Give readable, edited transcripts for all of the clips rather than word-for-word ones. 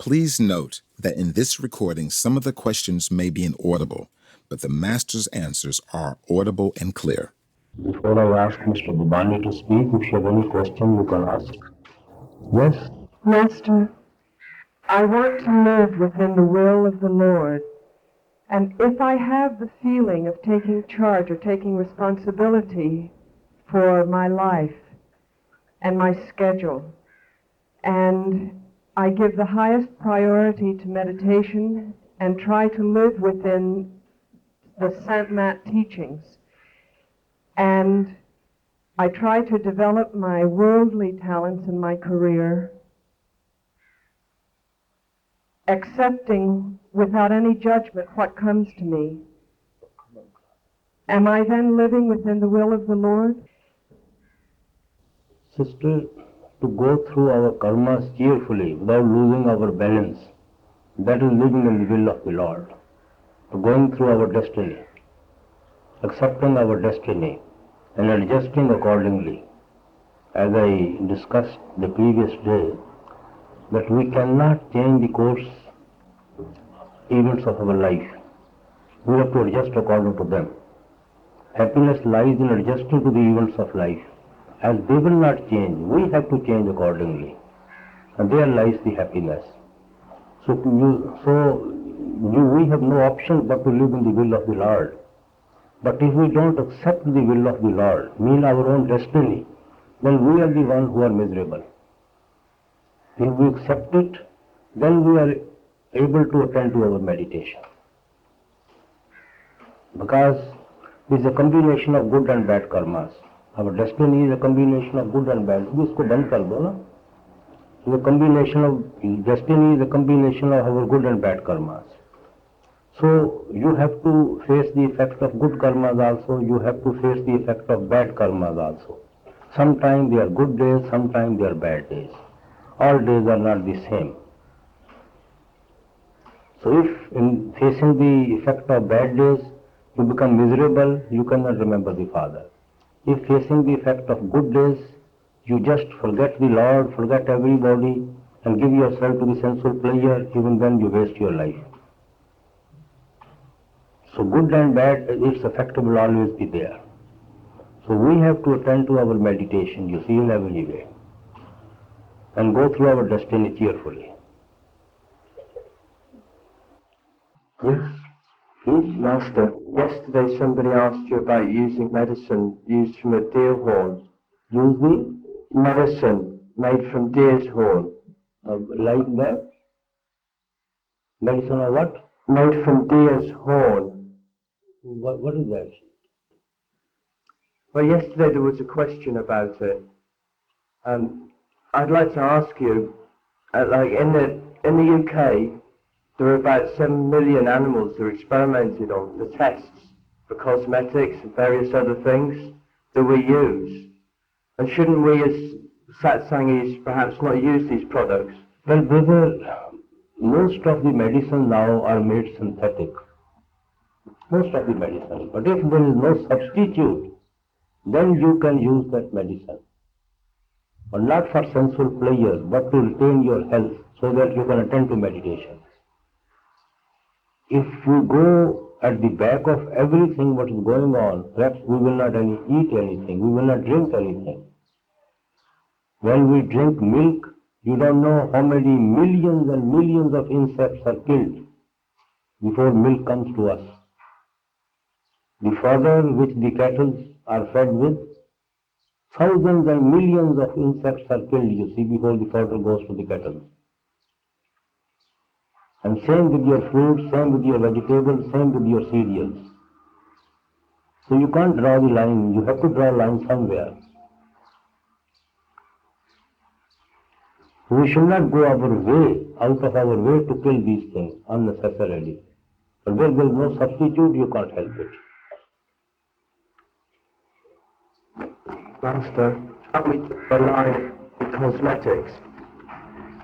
Please note that in this recording, some of the questions may be inaudible, but the Master's answers are audible and clear. Before I ask Mr. Bubani to speak, if you have any question, you can ask. Yes? Master, I want to live within the will of the Lord. And if I have the feeling of taking charge or taking responsibility for my life and my schedule, and I give the highest priority to meditation and try to live within the Saint Mat teachings, and I try to develop my worldly talents in my career, accepting without any judgment what comes to me. Am I then living within the will of the Lord? Sister, to go through our karmas cheerfully without losing our balance, that is living in the will of the Lord. To going through our destiny, accepting our destiny and adjusting accordingly. As I discussed the previous day, that we cannot change the course events of our life. We have to adjust according to them. Happiness lies in adjusting to the events of life. As they will not change, we have to change accordingly. And there lies the happiness. We have no option but to live in the will of the Lord. But if we don't accept the will of the Lord, mean our own destiny, then we are the ones who are miserable. If we accept it, then we are able to attend to our meditation. Because it is a combination of good and bad karmas. Our destiny is a combination of good and bad. इसको बंद कर दो ना. The combination of destiny is a combination of our good and bad karmas. So you have to face the effect of good karmas also. You have to face the effect of bad karmas also. Sometimes they are good days, sometimes they are bad days. All days are not the same. So if in facing the effect of bad days you become miserable, you cannot remember the Father. If facing the effect of good days, you just forget the Lord, forget everybody, and give yourself to the sensual pleasure, even then you waste your life. So good and bad, its effect will always be there. So we have to attend to our meditation, you see, in every way, and go through our destiny cheerfully. Yes. Master, yesterday somebody asked you about using medicine used from a deer horn. Use the Medicine made from deer's horn. like that. Medicine or what? Made from deer's horn. What is that? Well, yesterday there was a question about it. I'd like to ask you, like in the UK, there are about 7 million animals that are experimented on for tests for cosmetics and various other things that we use. And shouldn't we as satsangis perhaps not use these products? Well, brother, most of the medicine now are made synthetic. Most of the medicine. But if there is no substitute, then you can use that medicine. But not for sensual pleasure, but to retain your health so that you can attend to meditation. If we go at the back of everything what is going on, perhaps we will not eat anything, we will not drink anything. When we drink milk, you don't know how many millions and millions of insects are killed before milk comes to us. The fodder which the cattle are fed with, thousands and millions of insects are killed, you see, before the fodder goes to the cattle. And same with your fruits, same with your vegetables, same with your cereals. So you can't draw the line, you have to draw a line somewhere. We should not go our way, out of our way to kill these things unnecessarily. But where there is no substitute, you can't help it. Master, can't we draw a line with cosmetics?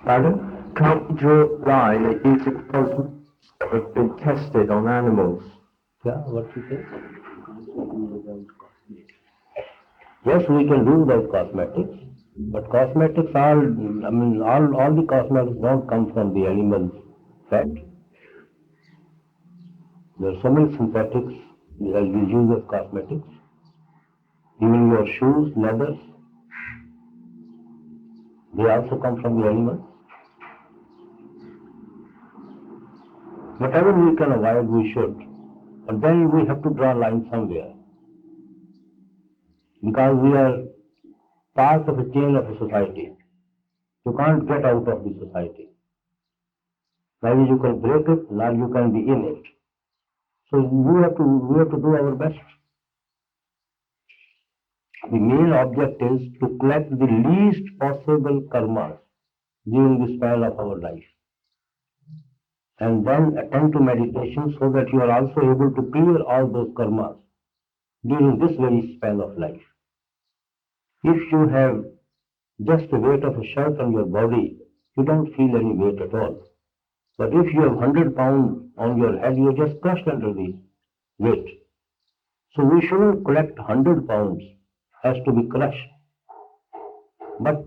Pardon? Can't we draw a line at using cosmetics that have been tested on animals? Yeah, what you say? Yes, we can do without cosmetics. But cosmetics all the cosmetics don't come from the animal fat. There are so many synthetics that we use as cosmetics. Even your shoes, leathers, they also come from the animals. Whatever we can avoid, we should. But then we have to draw a line somewhere. Because we are part of a chain of a society. You can't get out of the society. Neither you can break it, nor you can be in it. So we have to do our best. The main object is to collect the least possible karmas during the span of our life. And then attend to meditation so that you are also able to clear all those karmas during this very span of life. If you have just the weight of a shirt on your body, you don't feel any weight at all. But if you have 100 pounds on your head, you are just crushed under the weight. So we shouldn't collect 100 pounds as to be crushed. But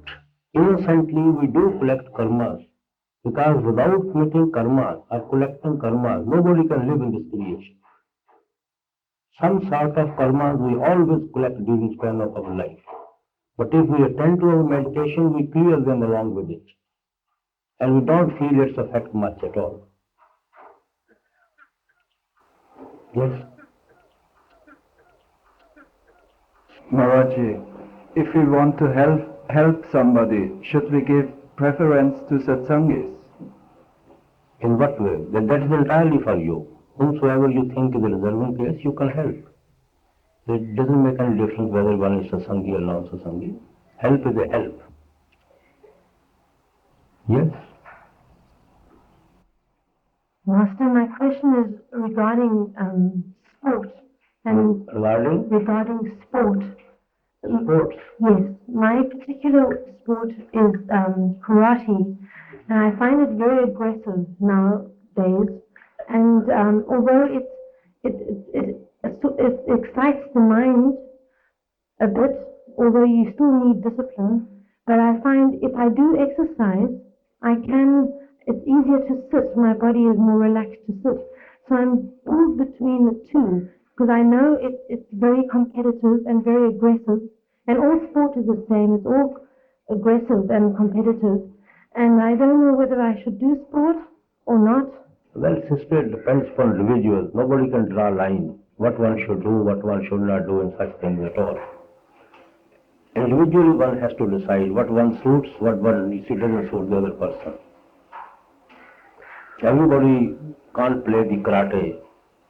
innocently we do collect karmas, because without committing karmas or collecting karmas, nobody can live in this creation. Some sort of karmas we always collect during the span of our life. But if we attend to our meditation, we clear them along with it. And we don't feel its effect much at all. Yes? Maharaji, if we want to help somebody, should we give preference to satsangis? In what way? That is entirely for you. Whomsoever you think is a deserving place, you can help. It doesn't make any difference whether one is satsangi or non-satsangi. Help is a help. Yes? Master, my question is regarding sport and Regarding sport. sports. Yes, my particular sport is karate, and I find it very aggressive nowadays. And although it excites the mind a bit, although you still need discipline, but I find if I do exercise, it's easier to sit, my body is more relaxed to sit. So I'm pulled between the two, because I know it's very competitive and very aggressive, and all sport is the same, it's all aggressive and competitive, and I don't know whether I should do sport or not. Well, sister, it depends upon individuals. Nobody can draw a line what one should do, what one should not do in such things at all. Individually, one has to decide what one suits, what one doesn't suit the other person. Everybody can't play the karate,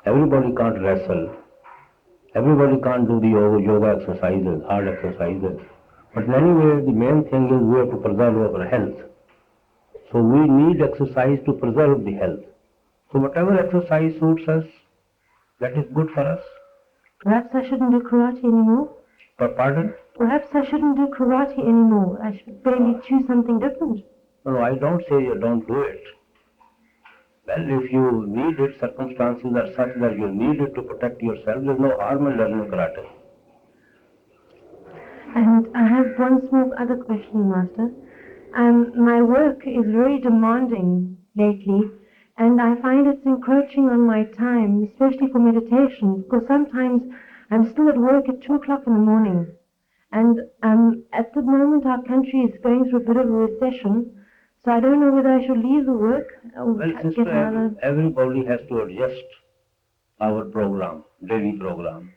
everybody can't wrestle, everybody can't do the yoga exercises, hard exercises. But anyway, the main thing is we have to preserve our health. So we need exercise to preserve the health. So whatever exercise suits us, that is good for us. Perhaps I shouldn't do karate anymore. Pardon? Perhaps I shouldn't do karate anymore. I should maybe choose something different. No, I don't say you don't do it. Well, if you need it, circumstances are such that you need it to protect yourself, there's no harm in learning karate. And I have one small other question, Master. My work is very demanding lately, and I find it's encroaching on my time, especially for meditation, because sometimes I'm still at work at 2 o'clock in the morning. And at the moment our country is going through a bit of a recession, so I don't know whether I should leave the work or Well, get sister, another. everybody has to adjust our program, daily program.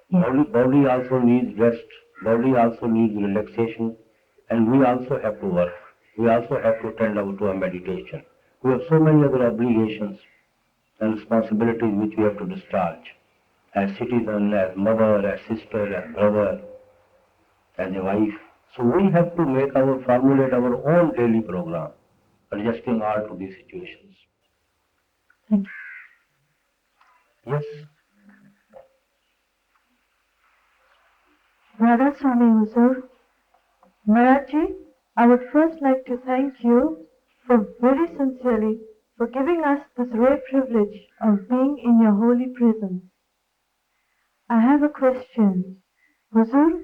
Yes. Body also needs rest, body also needs relaxation, and we also have to work. We also have to attend to our meditation. We have so many other obligations and responsibilities which we have to discharge as citizen, as mother, as sister, as brother, as a wife. So we have to formulate our own daily program, adjusting all to these situations. Thank you. Yes. Radha Swami Huzur, Maharaji, I would first like to thank you very sincerely for giving us this rare privilege of being in your holy presence. I have a question. Huzur,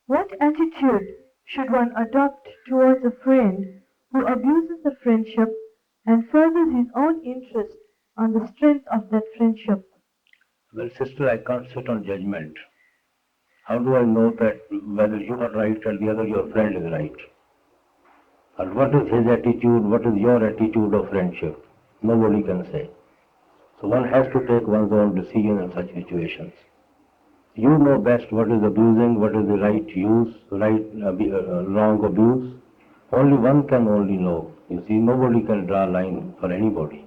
What attitude should one adopt towards a friend who abuses the friendship and furthers his own interest on the strength of that friendship? Well, sister, I can't sit on judgment. How do I know that whether you are right or the other your friend is right? And what is his attitude, what is your attitude of friendship? Nobody can say. So one has to take one's own decision in such situations. You know best what is abusing, what is the right use, wrong abuse. Only one can only know. You see, nobody can draw a line for anybody.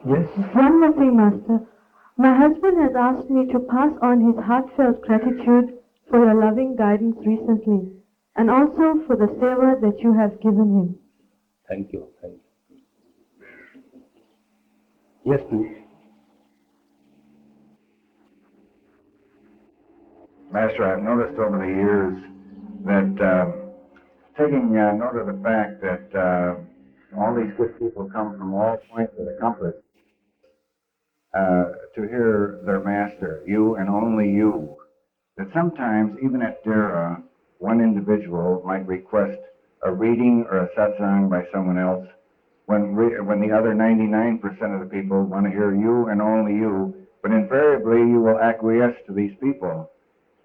Yes? One more thing, Master. My husband has asked me to pass on his heartfelt gratitude for your loving guidance recently, and also for the seva that you have given him. Thank you. Thank you. Yes, please. Master, I've noticed over the years that taking note of the fact that all these good people come from all points of the compass to hear their master, you and only you, that sometimes, even at Dera, one individual might request a reading or a satsang by someone else when the other 99% of the people want to hear you and only you, but invariably you will acquiesce to these people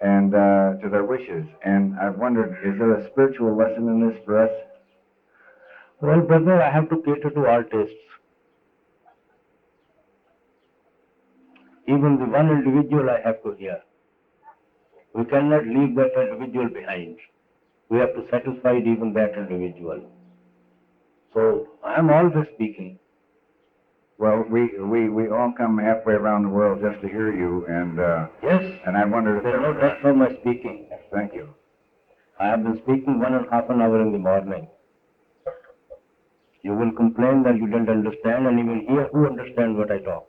and to their wishes. And I've wondered, is there a spiritual lesson in this for us? Well, brother, I have to cater to all tastes. Even the one individual I have to hear. We cannot leave that individual behind. We have to satisfy even that individual. So I am always speaking. Well, we all come halfway around the world just to hear you, and Yes, and I wondered if there's there no was... doubt from my speaking. Thank you. I have been speaking 1.5 hours in the morning. You will complain that you didn't understand, and you will hear who understands what I talk.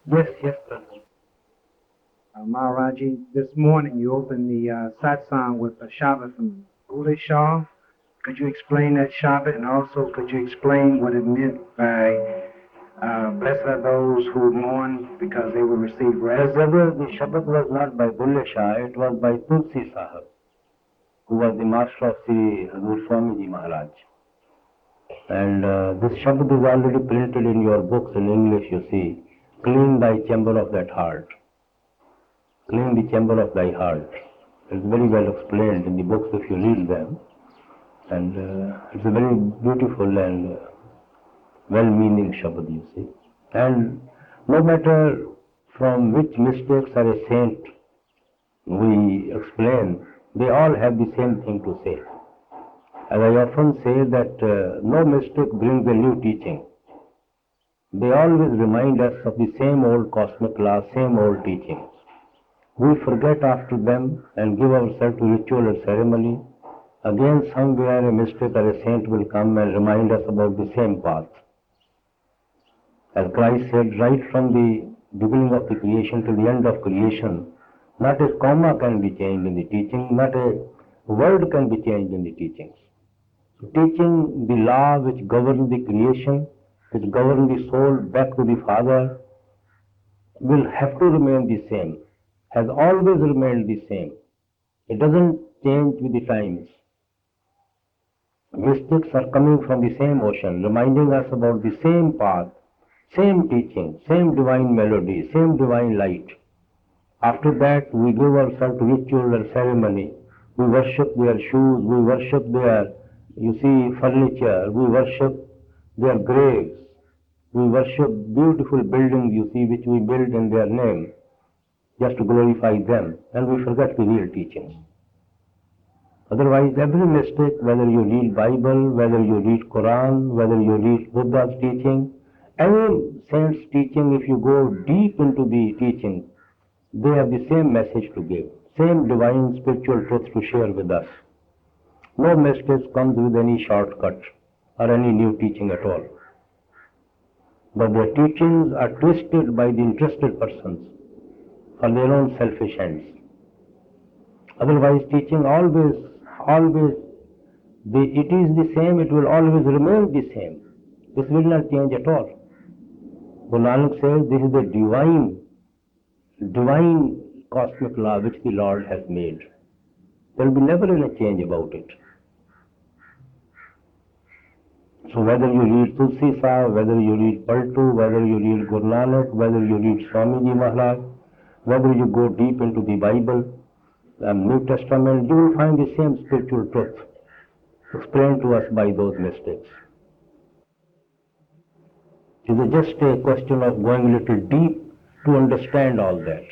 Yes, brother. Maharaji, this morning you opened the satsang with a Shabbat from Buddha Shah. Could you explain that Shabbat, and also could you explain what it meant by blessed are those who mourn because they will receive rest? As ever, the Shabbat was not by Bulle Shah, it was by Tulsi Sahib, who was the master of Sri Hadur Swamiji Maharaj. And this Shabbat is already printed in your books in English, you see. Clean thy chamber of that heart. Clean the chamber of thy heart. It's very well explained in the books if you read them. And it's a very beautiful and well-meaning Shabad, you see. And no matter from which mistakes are a saint we explain, they all have the same thing to say. As I often say that no mistake brings a new teaching. They always remind us of the same old cosmic law, same old teachings. We forget after them and give ourselves to ritual or ceremony. Again, somewhere a mystic or a saint will come and remind us about the same path. As Christ said, right from the beginning of the creation to the end of creation, not a comma can be changed in the teaching, not a word can be changed in the teachings. So teaching the law which governs the creation, which governs the soul back to the Father, will have to remain the same, has always remained the same. It doesn't change with the times. Mystics are coming from the same ocean, reminding us about the same path, same teaching, same divine melody, same divine light. After that, we give ourselves to ritual or ceremony. We worship their shoes, we worship their, furniture, we worship their graves. We worship beautiful buildings, which we build in their name, just to glorify them, and we forget the real teachings. Otherwise, every mistake, whether you read Bible, whether you read Quran, whether you read Buddha's teaching, any saint's teaching, if you go deep into the teaching, they have the same message to give, same divine spiritual truth to share with us. No message comes with any shortcut or any new teaching at all. But their teachings are twisted by the interested persons for their own selfish ends. Otherwise, teaching always It is the same, it will always remain the same. This will not change at all. Guru Nanak says this is the divine cosmic law which the Lord has made. There will be never any change about it. So whether you read Tulsi Sahib, whether you read Paltu, whether you read Guru Nanak, whether you read Swamiji Maharaj, whether you go deep into the Bible and New Testament, you will find the same spiritual truth explained to us by those mystics. It is just a question of going a little deep to understand all that.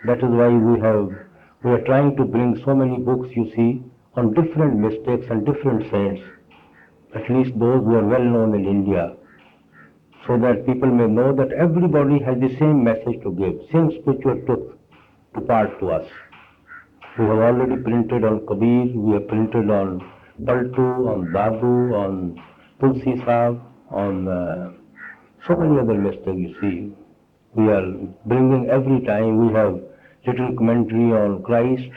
That is why we are trying to bring so many books, you see, on different mystics and different saints, at least those who are well known in India, so that people may know that everybody has the same message to give, same spiritual truth to part to us. We have already printed on Kabir, we have printed on Paltu, on Dadu, on Tulsi Sahib, on so many other mystics, you see. We are bringing every time, we have little commentary on Christ's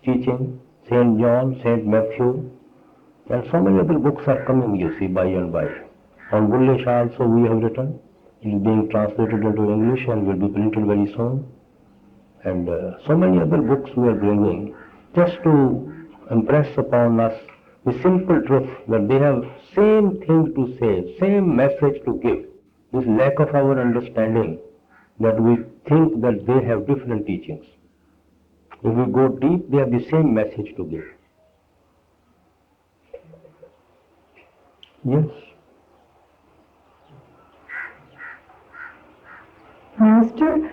teaching, St. John, St. Matthew, and so many other books are coming, you see, by and by. On Bulle Shah also we have written. It is being translated into English and will be printed very soon. And so many other books we are bringing just to impress upon us the simple truth that they have same thing to say, same message to give. This lack of our understanding that we think that they have different teachings. If we go deep, they have the same message to give. Yes. Master,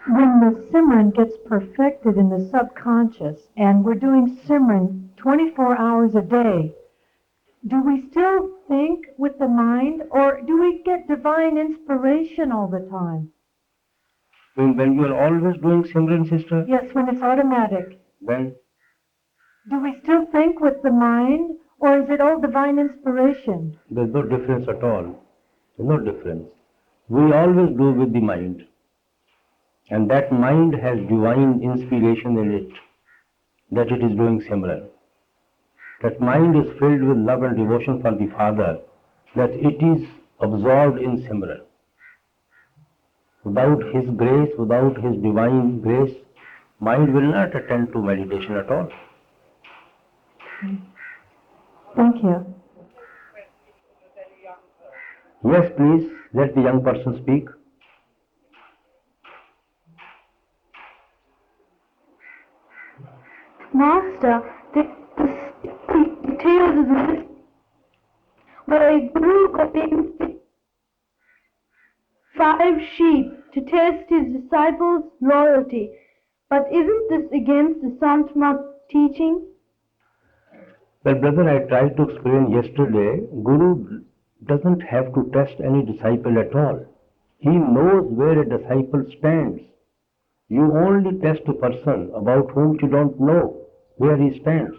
when the Simran gets perfected in the subconscious and we're doing Simran 24 hours a day, do we still think with the mind or do we get divine inspiration all the time? When you are always doing Simran, sister? Yes, when it's automatic. Then? Do we still think with the mind or is it all divine inspiration? There's no difference at all. There's no difference. We always do with the mind. And that mind has divine inspiration in it, that it is doing Simran. That mind is filled with love and devotion for the Father, that it is absorbed in Simran. Without His grace, without His divine grace, mind will not attend to meditation at all. Thank you. Yes, please, let the young person speak. Master, the details of this, but a guru got 5 sheep to test his disciples' loyalty. But isn't this against the Sant-Mat teaching? Well, brother, I tried to explain yesterday, Guru doesn't have to test any disciple at all. He knows where a disciple stands. You only test a person about whom you don't know where he stands.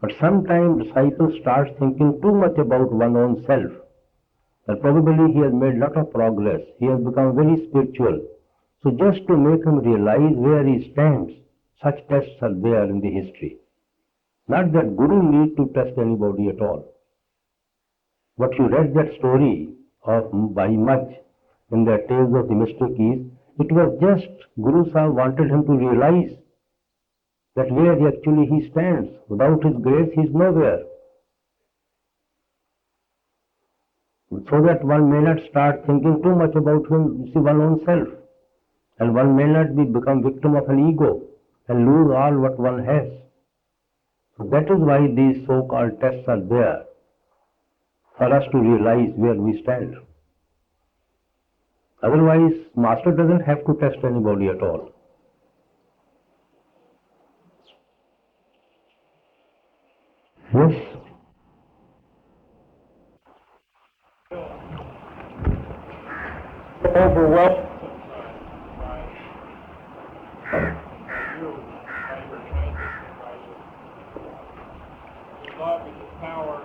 But sometimes disciples start thinking too much about one's own self. And probably he has made a lot of progress. He has become very spiritual. So just to make him realize where he stands, such tests are there in the history. Not that Guru need to test anybody at all. What you read that story of by Maj in the Tales of the Mystic is, it was just Guru Sahib wanted him to realize that where he stands. Without his grace he is nowhere. So that one may not start thinking too much about one's own self. And one may not become victim of an ego and lose all what one has. So that is why these so-called tests are there, for us to realize where we stand. Otherwise, Master doesn't have to test anybody at all. Yes. Overwhelmed. Love is power.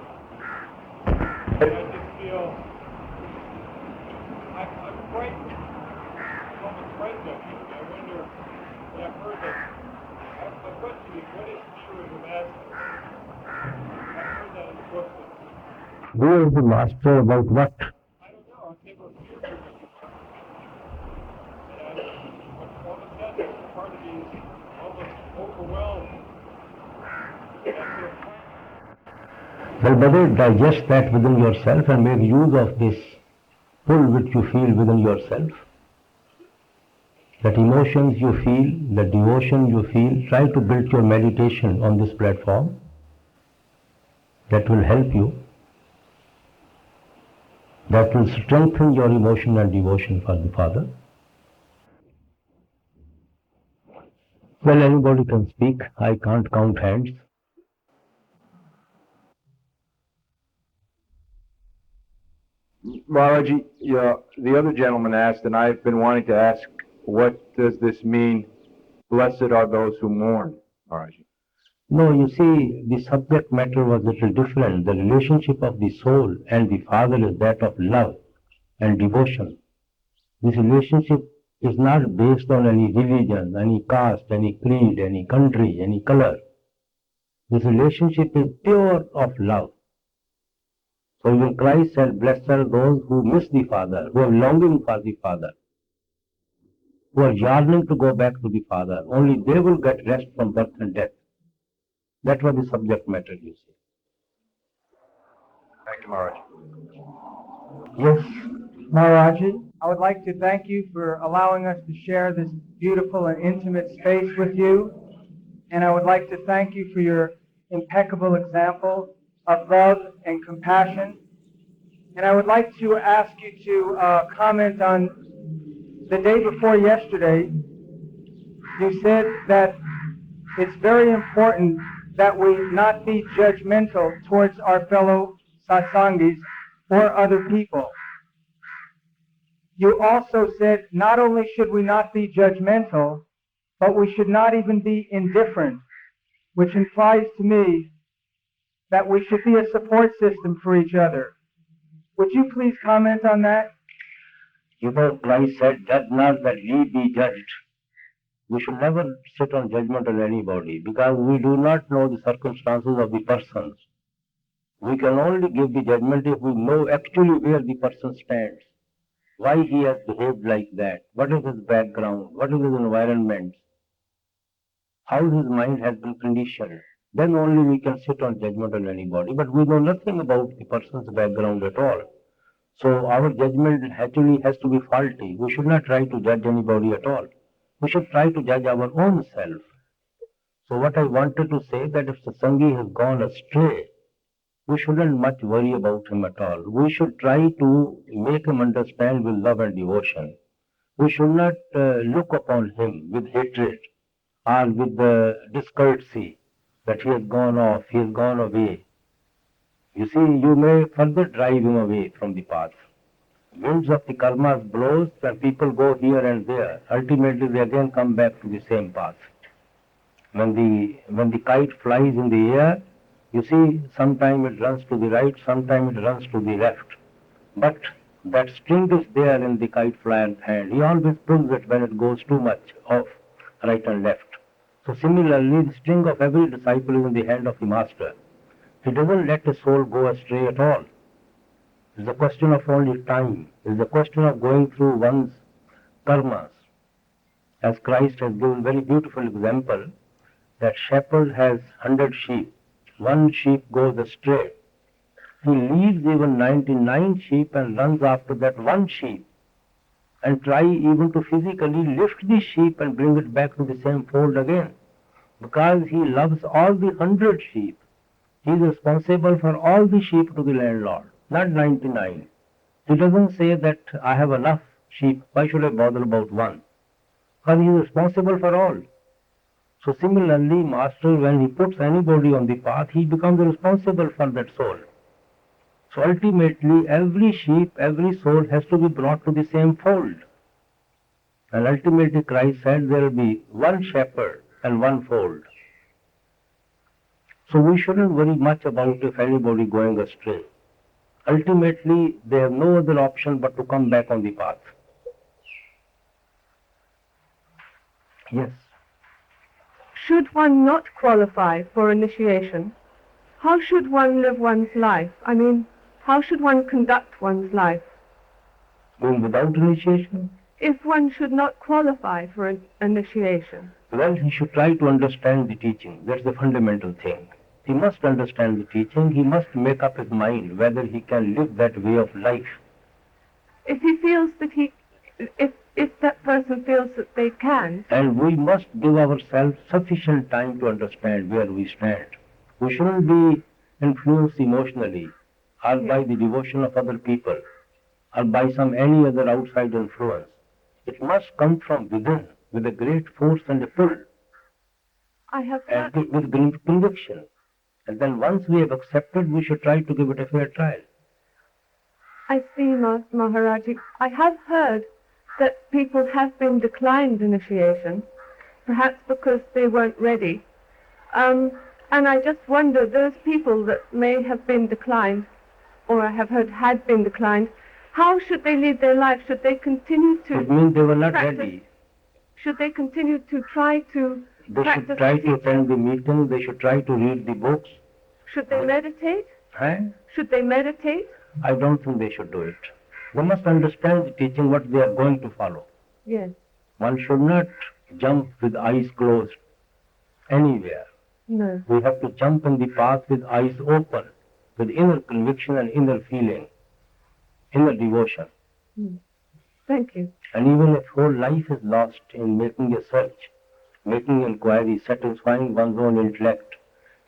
I just feel I'm frightened. I'm almost frightened of you. I wonder, I've heard that. My question is, what is Who is the master about what? Well, brother, digest that within yourself and make use of this pull which you feel within yourself. That emotions you feel, the devotion you feel, try to build your meditation on this platform. That will help you. That will strengthen your emotion and devotion for the Father. Well, anybody can speak. I can't count hands. Maharaji, the other gentleman asked, and I've been wanting to ask, what does this mean? Blessed are those who mourn, Maharaji. No, you see, the subject matter was a little different. The relationship of the soul and the Father is that of love and devotion. This relationship is not based on any religion, any caste, any creed, any country, any color. This relationship is pure of love. So even Christ said, blessed are those who miss the Father, who are longing for the Father, who are yearning to go back to the Father. Only they will get rest from birth and death. That was the subject matter, you see. Thank you, Maharaj. Yes. Maharaji, I would like to thank you for allowing us to share this beautiful and intimate space with you. And I would like to thank you for your impeccable example of love and compassion. And I would like to ask you to comment on the day before yesterday. You said that it's very important that we not be judgmental towards our fellow satsangis or other people. You also said not only should we not be judgmental, but we should not even be indifferent, which implies to me that we should be a support system for each other. Would you please comment on that? You know, Christ said, judge not that ye be judged. We should never sit on judgment on anybody because we do not know the circumstances of the persons. We can only give the judgment if we know actually where the person stands, why he has behaved like that, what is his background, what is his environment, how his mind has been conditioned. Then only we can sit on judgment on anybody. But we know nothing about the person's background at all. So our judgment actually has to be faulty. We should not try to judge anybody at all. We should try to judge our own self. So what I wanted to say that if the Sanghi has gone astray, we shouldn't much worry about him at all. We should try to make him understand with love and devotion. We should not look upon him with hatred or with discourtesy that he has gone off, he has gone away. You see, you may further drive him away from the path. Winds of the karmas blows and people go here and there. Ultimately they again come back to the same path. When the kite flies in the air, you see, sometimes it runs to the right, sometimes it runs to the left. But that string is there in the kite flyer's hand. He always pulls it when it goes too much off right and left. So similarly, the string of every disciple is in the hand of the master. He doesn't let the soul go astray at all. It's a question of only time. It's a question of going through one's karmas. As Christ has given very beautiful example, that shepherd has 100 sheep. One sheep goes astray. He leaves even 99 sheep and runs after that one sheep and try even to physically lift the sheep and bring it back to the same fold again. Because he loves all the 100 sheep. He is responsible for all the sheep to the landlord, not 99. He doesn't say that I have enough sheep, why should I bother about one? Because he is responsible for all. So similarly, Master, when he puts anybody on the path, he becomes responsible for that soul. So ultimately, every sheep, every soul has to be brought to the same fold. And ultimately, Christ said there will be one shepherd and one fold. So we shouldn't worry much about if anybody going astray. Ultimately, they have no other option but to come back on the path. Yes. Should one not qualify for initiation, how should one live one's life? I mean, How should one conduct one's life? Going without initiation? If one should not qualify for an initiation? Well, he should try to understand the teaching. That's the fundamental thing. He must understand the teaching. He must make up his mind whether he can live that way of life. If he feels that if that person feels that they can. And we must give ourselves sufficient time to understand where we stand. We shouldn't be influenced emotionally or by the devotion of other people or by any other outside influence. It must come from within with a great force and a pull. I have and with great conviction. And then once we have accepted, we should try to give it a fair trial. I see, Maharaji. I have heard that people have been declined initiation, perhaps because they weren't ready. And I just wonder, those people that may have been declined, or I have heard had been declined, how should they lead their life? Should they continue to It means they were not practice? ready. Should they continue to try to They practice? should try to attend the meeting. They should try to read the books. Should they meditate? Should they meditate? I don't think they should do it. They must understand the teaching, what they are going to follow. Yes. One should not jump with eyes closed anywhere. No. We have to jump in the path with eyes open, with inner conviction and inner feeling, inner devotion. Thank you. And even if whole life is lost in making a search, making inquiry, satisfying one's own intellect,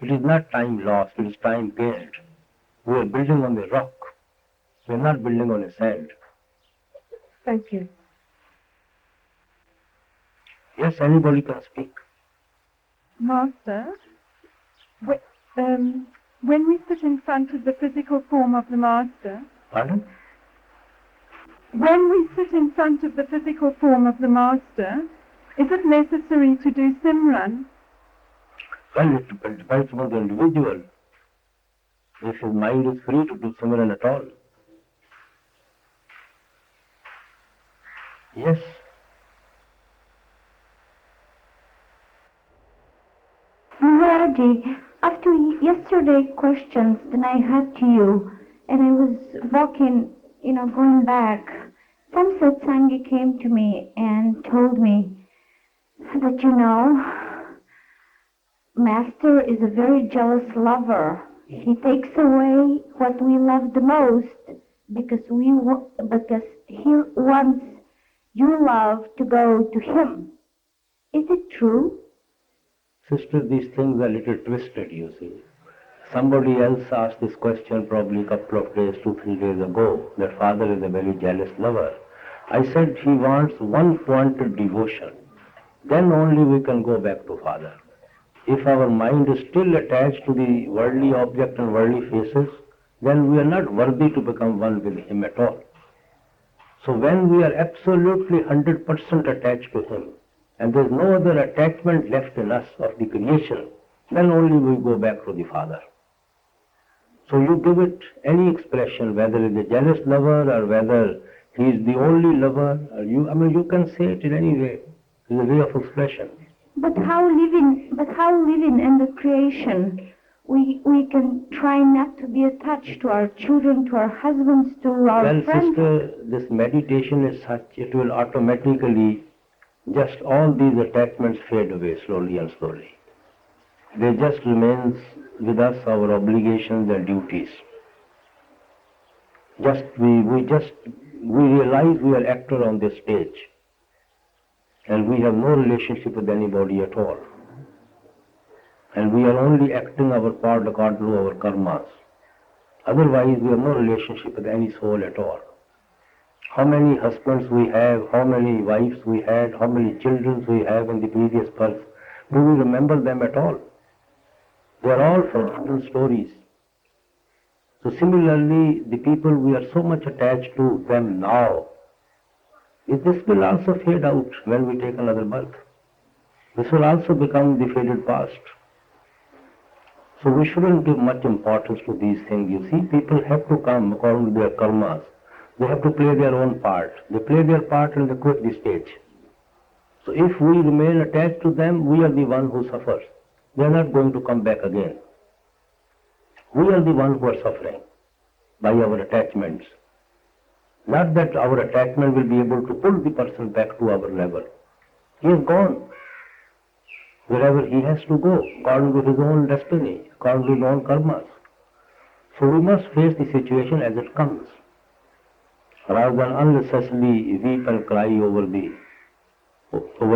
it is not time lost, it is time gained. We are building on the rock. We are not building on a sand. Thank you. Yes, anybody can speak. Master, when we sit in front of the physical form of the Master... Pardon? When we sit in front of the physical form of the Master, is it necessary to do Simran? Well, it depends on the individual. If his mind is free to do Simran at all. Yes. Maharaji, after yesterday questions that I had to you, and I was walking, going back, some satsangi came to me and told me that, Master is a very jealous lover. He takes away what we love the most because he wants your love to go to him. Is it true? Sister, these things are a little twisted, you see. Somebody else asked this question probably a couple of days, 2-3 days ago, that father is a very jealous lover. I said he wants one-pointed devotion. Then only we can go back to father. If our mind is still attached to the worldly object and worldly faces, then we are not worthy to become one with him at all. So when we are absolutely 100% attached to him, and there is no other attachment left in us of the creation, then only we go back to the Father. So you give it any expression, whether it is a jealous lover or whether he is the only lover, or you can say it in any way. It is a way of expression. But how living in the creation, we can try not to be attached to our children, to our husbands, to our friends. Well, sister, this meditation is such, it will automatically, just all these attachments fade away slowly and slowly. There just remains with us our obligations and duties. We realize we are actor on this stage. And we have no relationship with anybody at all. And we are only acting our part according to our karmas. Otherwise, we have no relationship with any soul at all. How many husbands we have, how many wives we had, how many children we have in the previous birth, do we remember them at all? They are all forgotten stories. So similarly, the people we are so much attached to them now, this will also fade out when we take another birth. This will also become the faded past. So we shouldn't give much importance to these things. You see, people have to come according to their karmas. They have to play their own part. They play their part and they quit the stage. So if we remain attached to them, we are the one who suffers. They are not going to come back again. We are the one who are suffering. by our attachments. Not that our attachment will be able to pull the person back to our level. He is gone wherever he has to go, according to his own destiny, according to his own karmas. So we must face the situation as it comes, rather than unnecessarily weep and cry over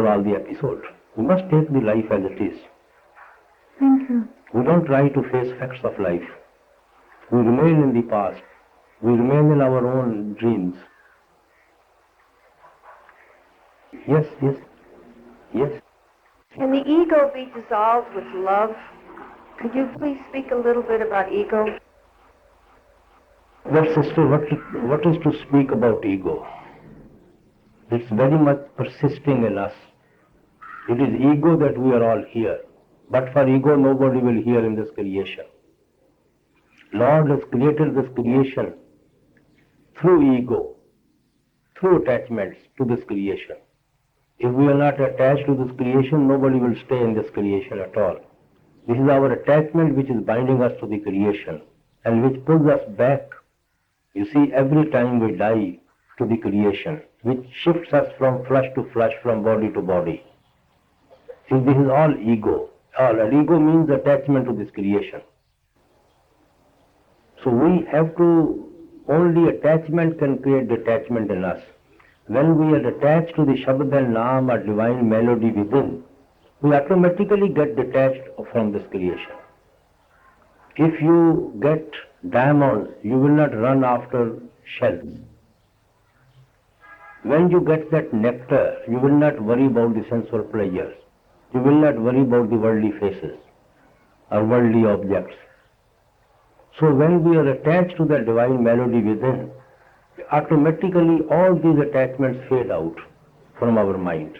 all the episode. We must take the life as it is. Thank you. We don't try to face facts of life. We remain in the past. We remain in our own dreams. Yes. Can the ego be dissolved with love? Could you please speak a little bit about ego? Well, sister, what is to speak about ego? It's very much persisting in us. It is ego that we are all here. But for ego, nobody will hear in this creation. Lord has created this creation through ego, through attachments to this creation. If we are not attached to this creation, nobody will stay in this creation at all. This is our attachment which is binding us to the creation and which pulls us back. You see, every time we die to the creation, which shifts us from flesh to flesh, from body to body. See, this is all ego. And ego means attachment to this creation. So we have to, only attachment can create detachment in us. When we are attached to the Shabad and Naam or divine melody within, we automatically get detached from this creation. If you get diamonds, you will not run after shells. When you get that nectar, you will not worry about the sensual pleasures. You will not worry about the worldly faces or worldly objects. So when we are attached to the divine melody within, automatically all these attachments fade out from our mind.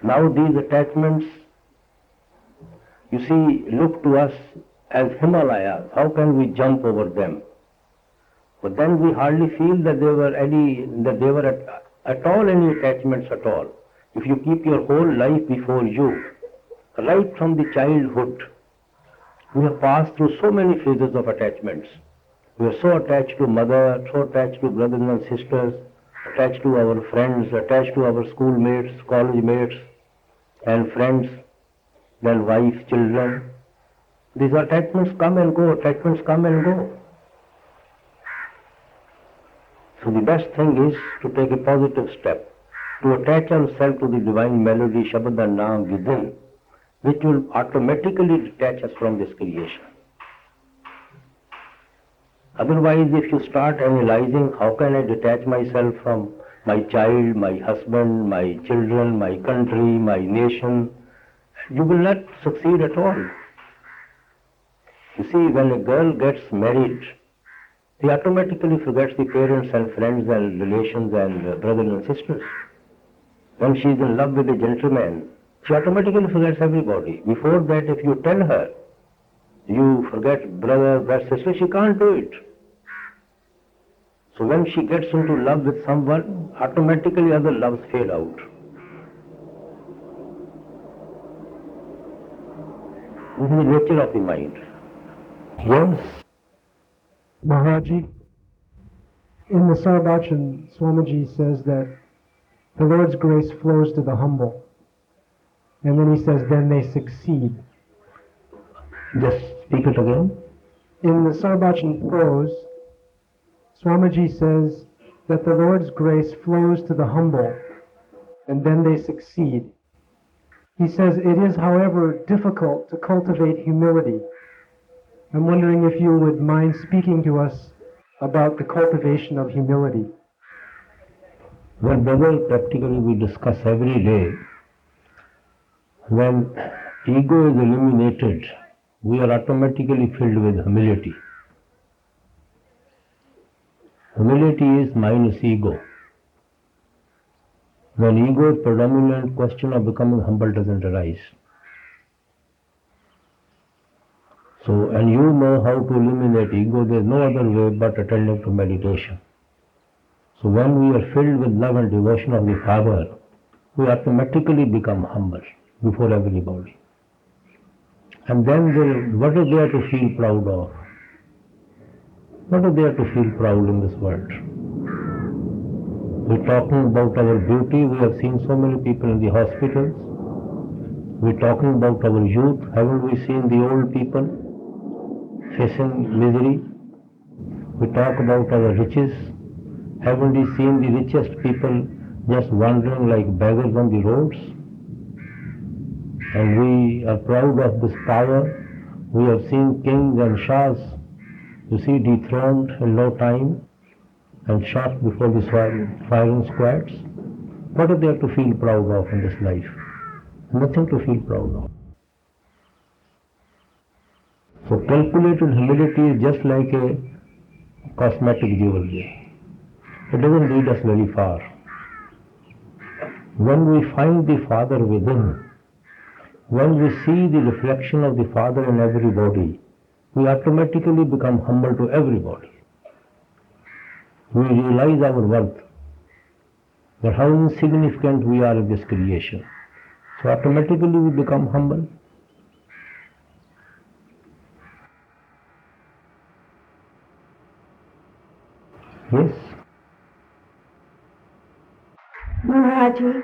Now these attachments, you see, look to us as Himalayas. How can we jump over them? But then we hardly feel that there were at all any attachments at all. If you keep your whole life before you, right from the childhood, we have passed through so many phases of attachments. We are so attached to mother, so attached to brothers and sisters, attached to our friends, attached to our schoolmates, college mates, and friends, then wife, children. These attachments come and go, So the best thing is to take a positive step, to attach ourselves to the divine melody, Shabad and Naam within, which will automatically detach us from this creation. Otherwise, if you start analyzing how can I detach myself from my child, my husband, my children, my country, my nation, you will not succeed at all. You see, when a girl gets married, she automatically forgets the parents and friends and relations and brothers and sisters. When she is in love with a gentleman, she automatically forgets everybody. Before that, if you tell her, you forget brother, sister, she can't do it. So when she gets into love with someone, automatically other loves fade out. This is the nature of the mind. Yes. Maharaji, in the Sarabachan, Swamiji says that the Lord's grace flows to the humble. And then he says, then they succeed. Just speak it again. In the Sarabachan prose, Swamiji says that the Lord's grace flows to the humble, and then they succeed. He says it is, however, difficult to cultivate humility. I'm wondering if you would mind speaking to us about the cultivation of humility. Well, brother, practically we discuss every day. When ego is eliminated, we are automatically filled with humility. Humility is minus ego. When ego is predominant, question of becoming humble doesn't arise. So, and you know how to eliminate ego, there is no other way but attending to meditation. So when we are filled with love and devotion of the Father, we automatically become humble before everybody. And then what is there to feel proud of? What is there to feel proud in this world? We're talking about our beauty. We have seen so many people in the hospitals. We're talking about our youth. Haven't we seen the old people facing misery? We talk about our riches. Haven't we seen the richest people just wandering like beggars on the roads? And we are proud of this power. We have seen kings and shahs, you see, dethroned in no time and shot before the firing squads. What is there to feel proud of in this life? Nothing to feel proud of. So calculated humility is just like a cosmetic jewelry. It doesn't lead us very far. When we find the Father within, when we see the reflection of the Father in everybody, we automatically become humble to everybody. We realize our worth, that how insignificant we are in this creation. So automatically we become humble. Yes. Maharaji,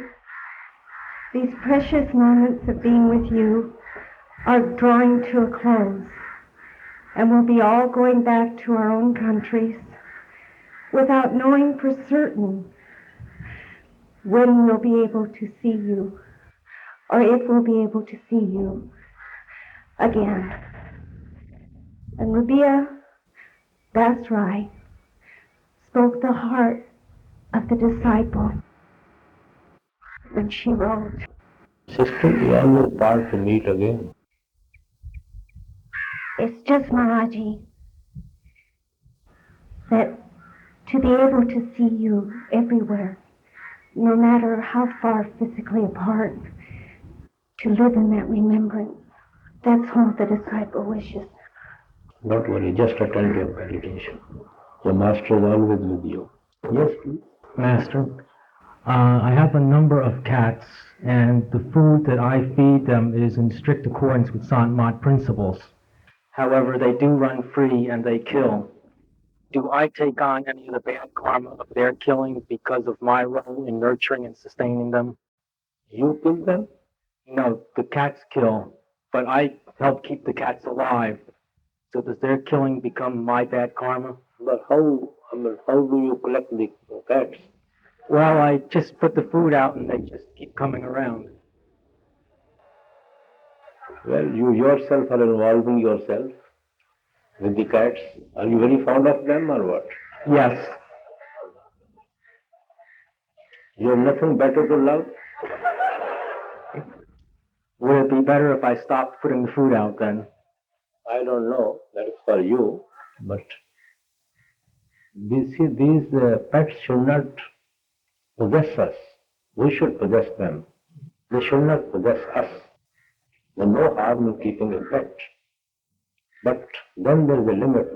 these precious moments of being with you are drawing to a close, and we'll be all going back to our own countries without knowing for certain when we'll be able to see you, or if we'll be able to see you again. And Rabia Basrai spoke the heart of the disciple when she wrote, Sister, we always part to meet again. It's just, Maharaji, that to be able to see you everywhere, no matter how far physically apart, to live in that remembrance, that's all the disciple wishes. Don't worry, just attend your meditation. The Master is always with you. Yes, please. Master, I have a number of cats, and the food that I feed them is in strict accordance with Sant Mat principles. However, they do run free and they kill. Do I take on any of the bad karma of their killing because of my role in nurturing and sustaining them? You kill them? No, the cats kill, but I help keep the cats alive. So does their killing become my bad karma? But how do you collect the cats? Well, I just put the food out and they just keep coming around. Well, you yourself are involving yourself with the cats. Are you very fond of them or what? Yes. You have nothing better to love? Would it be better if I stopped putting the food out then? I don't know. That is for you. But these pets should not possess us. We should possess them. They should not possess us. There's no harm in keeping a pet. But then there is a limit.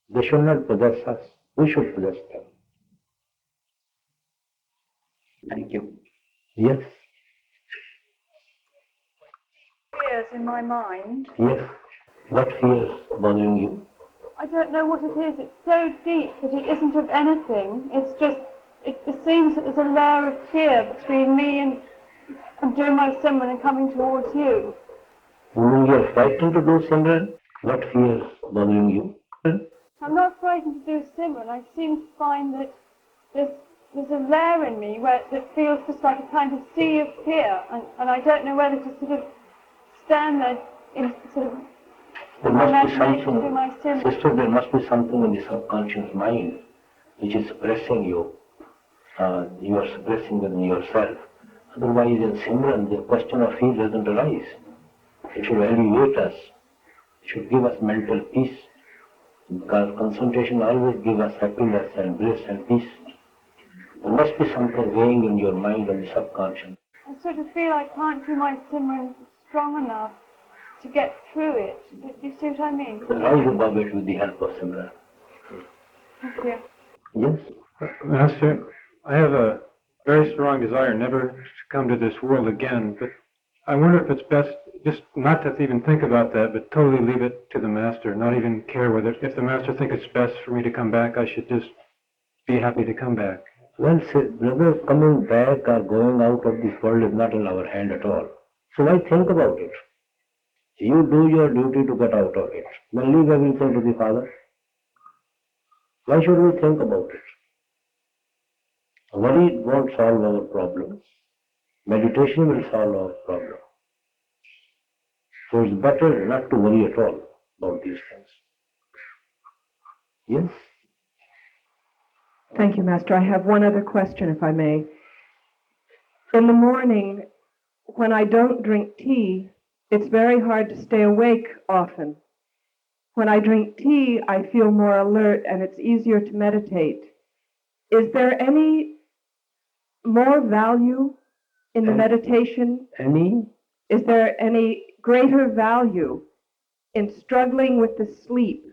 They should not possess us. We should possess them. Thank you. Yes. Fears in my mind. Yes. What fear is bothering you? I don't know what it is. It's so deep that it isn't of anything. It's just, it seems that there's a layer of fear between me and doing my Simran and coming towards you. You are frightened to do Simran? What fear is bothering you? I'm not frightened to do Simran. I seem to find that there's a layer in me that feels just like a kind of sea of fear, and I don't know whether to sort of stand there in sort of There must be imagination do my something, Simran. sister, there must be something in the subconscious mind which is suppressing you. You are suppressing it in yourself. Otherwise, in Simran, the question of fear doesn't arise. It should elevate us. It should give us mental peace. Because concentration always gives us happiness and bliss and peace. There must be something weighing in your mind and the subconscious. I sort of feel I can't do my Simran strong enough to get through it. Do you see what I mean? Rise above it with the help of Simran. Thank you. Yes? Master, I have a very strong desire never to come to this world again, but I wonder if it's best just not to even think about that, but totally leave it to the Master, not even care whether, if the Master thinks it's best for me to come back, I should just be happy to come back. Well, brother, coming back or going out of this world is not in our hand at all. So why think about it? You do your duty to get out of it. Then leave everything to the Father. Why should we think about it? Worry won't solve our problems. Meditation will solve our problem. So it's better not to worry at all about these things. Yes? Thank you, Master. I have one other question, if I may. In the morning, when I don't drink tea, it's very hard to stay awake often. When I drink tea, I feel more alert and it's easier to meditate. Is there any more value in the meditation? Is there any greater value in struggling with the sleep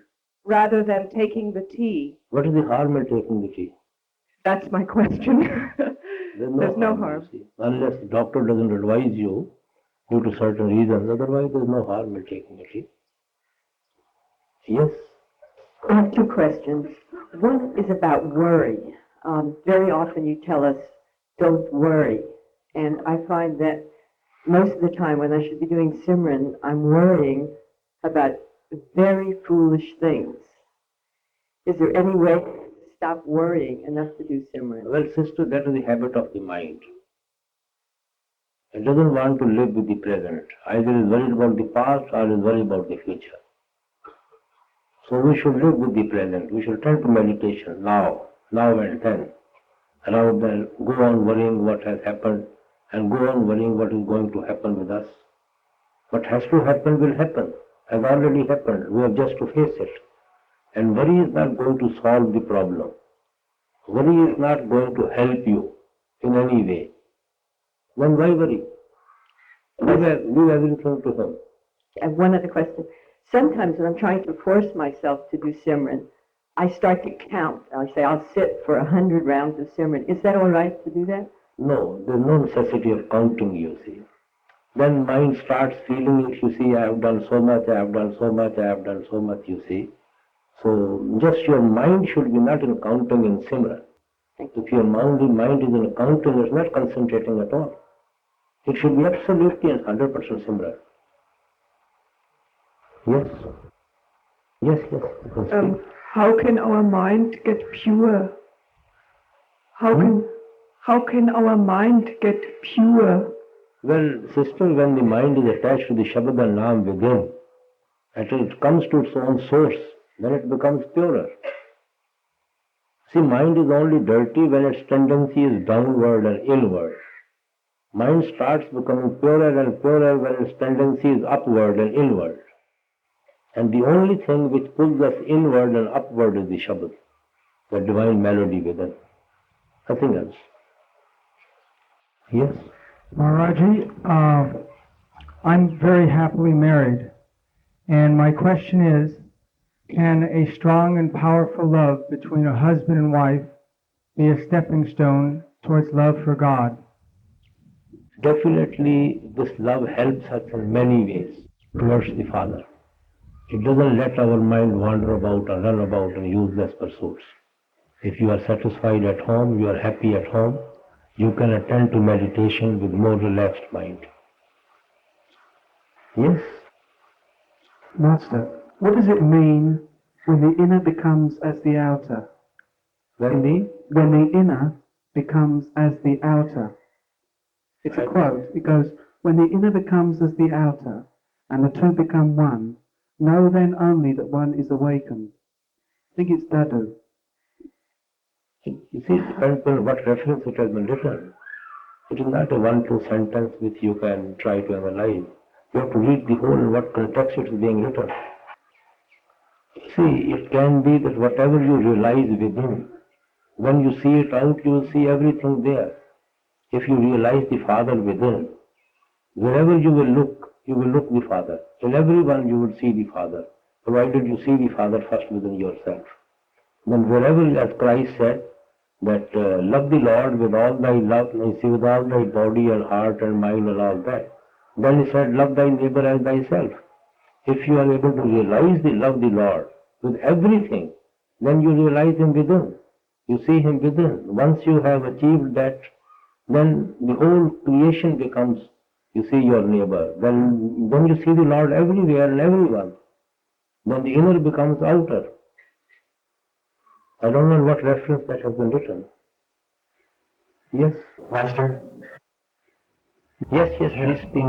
rather than taking the tea? What is the harm in taking the tea? That's my question. There's no harm. Unless the doctor doesn't advise you due to certain reasons, otherwise there's no harm in taking the tea. Yes? I have two questions. One is about worry. Very often you tell us, don't worry. And I find that most of the time when I should be doing Simran, I'm worrying about very foolish things. Is there any way to stop worrying enough to do Simran? Well, sister, that is the habit of the mind. It doesn't want to live with the present. Either is worried about the past or is worried about the future. So we should live with the present. We should turn to meditation now and then, rather than go on worrying what has happened and go on worrying what is going to happen with us. What has to happen will happen, has already happened. We have just to face it. And worry is not going to solve the problem. Worry is not going to help you in any way. Then why worry? Leave everything to Him. I have one other question. Sometimes when I'm trying to force myself to do Simran, I start to count. I say, I'll sit for 100 rounds of Simran. Is that all right to do that? No, there's no necessity of counting, you see. Then mind starts feeling it, you see, I have done so much, I have done so much, I have done so much, you see. So just your mind should be not in counting in Simran. If your mind is in counting, it's not concentrating at all. It should be absolutely and 100% Simran. Yes. Yes, yes. You can speak. How can our mind get pure? How can our mind get pure? Well, sister, when the mind is attached to the Shabad and Naam within, until it comes to its own source, then it becomes purer. See, mind is only dirty when its tendency is downward and inward. Mind starts becoming purer and purer when its tendency is upward and inward. And the only thing which pulls us inward and upward is the Shabad, the divine melody within. Nothing else. Yes? Maharaji, I'm very happily married. And my question is, can a strong and powerful love between a husband and wife be a stepping stone towards love for God? Definitely, this love helps us in many ways towards the Father. It doesn't let our mind wander about or run about in useless pursuits. If you are satisfied at home, you are happy at home, you can attend to meditation with more relaxed mind. Yes? Master, what does it mean when the inner becomes as the outer? When the inner becomes as the outer. It's a quote. It goes, when the inner becomes as the outer, and the two become one, know then only that one is awakened. I think it's Dadu. You see, it depends on what reference it has been written. It is not a 1-2 sentence which you can try to analyze. You have to read the whole in what context it is being written. See, it can be that whatever you realize within, when you see it out, you will see everything there. If you realize the Father within, wherever you will look the Father. In everyone you will see the Father, provided you see the Father first within yourself. Then wherever, as Christ said, that love the Lord with all thy love, with all thy body and heart and mind and all that. Then he said, love thy neighbor as thyself. If you are able to realize the love of the Lord with everything, then you realize him within. You see him within. Once you have achieved that, then the whole creation becomes, you see your neighbor. Then you see the Lord everywhere and everyone. Then the inner becomes outer. I don't know what reference that has been written. Yes? Master? Yes, please speak.